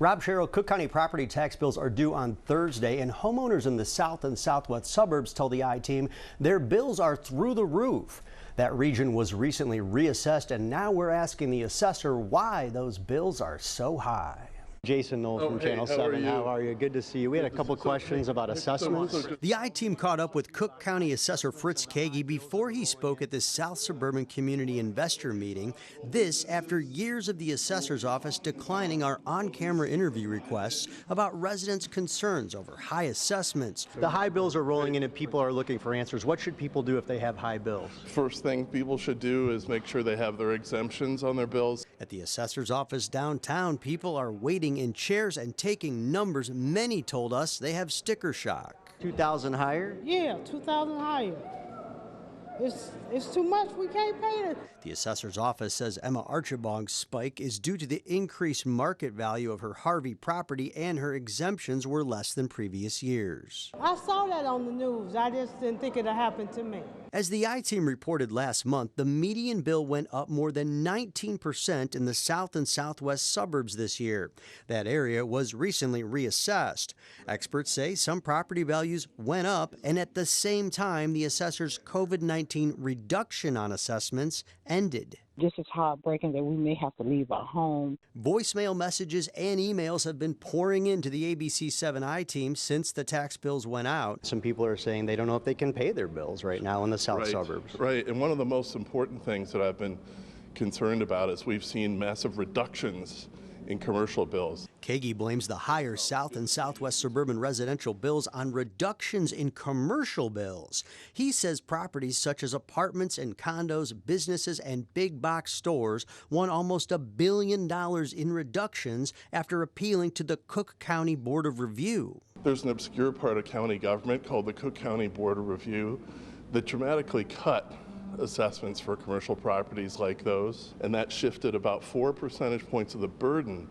Rob Sherrill, Cook County property tax bills are due on Thursday, and homeowners in the south and southwest suburbs tell the I-Team their bills are through the roof. That region was recently reassessed, and now we're asking the assessor why those bills are so high. Jason Knowles from Channel 7. How are you? Good to see you. We had a couple questions about assessments. The I-Team caught up with Cook County Assessor Fritz Kagi before he spoke at the South Suburban Community Investor Meeting. This after years of the assessor's office declining our on-camera interview requests about residents' concerns over high assessments. The high bills are rolling in and people are looking for answers. What should people do if they have high bills? First thing people should do is make sure they have their exemptions on their bills. At the assessor's office downtown, people are waiting in chairs and taking numbers. Many told us they have sticker shock. 2,000 higher? Yeah, 2,000 higher. It's too much. We can't pay it. The assessor's office says Emma Archibong's spike is due to the increased market value of her Harvey property, and her exemptions were less than previous years. I saw that on the news. I just didn't think it'd happen to me. As the I-Team reported last month, the median bill went up more than 19% in the south and southwest suburbs this year. That area was recently reassessed. Experts say some property values went up, and at the same time, the assessor's COVID-19 reduction on assessments ended. This is heartbreaking that we may have to leave our home. Voicemail messages and emails have been pouring into the ABC7 I-Team since the tax bills went out. Some people are saying they don't know if they can pay their bills right now in the south suburbs. Right, and one of the most important things that I've been concerned about is we've seen massive reductions in commercial bills. Kagi blames the higher south and southwest suburban residential bills on reductions in commercial bills. He says properties such as apartments and condos, businesses, and big box stores won almost $1 billion in reductions after appealing to the Cook County Board of Review. There's an obscure part of county government called the Cook County Board of Review that dramatically cut assessments for commercial properties like those, and that shifted about 4 percentage points of the burden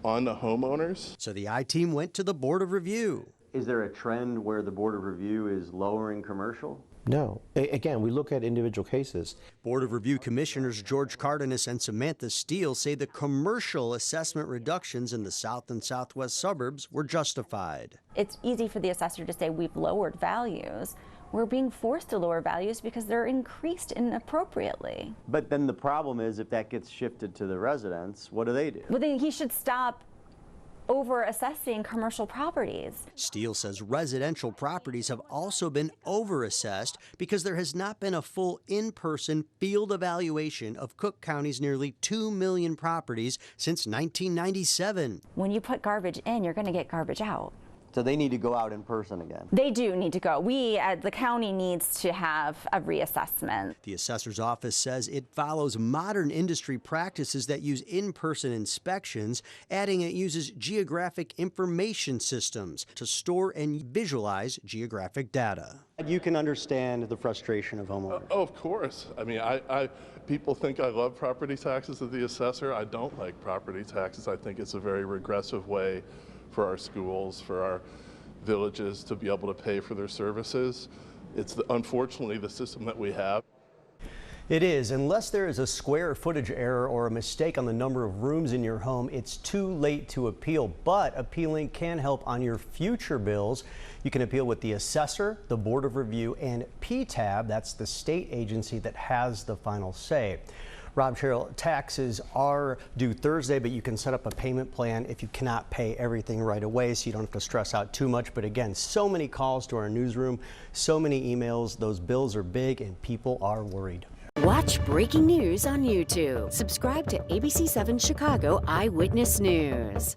on the homeowners. So the I-Team went to the Board of Review. Is there a trend where the Board of Review is lowering commercial? No. Again, we look at individual cases. Board of Review Commissioners George Cardenas and Samantha Steele say the commercial assessment reductions in the south and southwest suburbs were justified. It's easy for the assessor to say we've lowered values. We're being forced to lower values because they're increased inappropriately. But then the problem is if that gets shifted to the residents, what do they do? Well, then he should stop over-assessing commercial properties. Steele says residential properties have also been over-assessed because there has not been a full in-person field evaluation of Cook County's nearly 2 million properties since 1997. When you put garbage in, you're going to get garbage out. So they need to go out in person again. They do need to go. The county needs to have a reassessment. The assessor's office says it follows modern industry practices that use in-person inspections, adding it uses geographic information systems to store and visualize geographic data. You can understand the frustration of homeowners. Oh, of course. I mean, people think I love property taxes as the assessor. I don't like property taxes. I think it's a very regressive way for our schools, for our villages to be able to pay for their services. It's unfortunately the system that we have. It is. Unless there is a square footage error or a mistake on the number of rooms in your home, it's too late to appeal. But appealing can help on your future bills. You can appeal with the assessor, the Board of Review, and PTAB. That's the state agency that has the final say. Rob Sherrill, taxes are due Thursday, but you can set up a payment plan if you cannot pay everything right away, so you don't have to stress out too much. But again, so many calls to our newsroom, so many emails. Those bills are big and people are worried. Watch breaking news on YouTube. Subscribe to ABC7 Chicago Eyewitness News.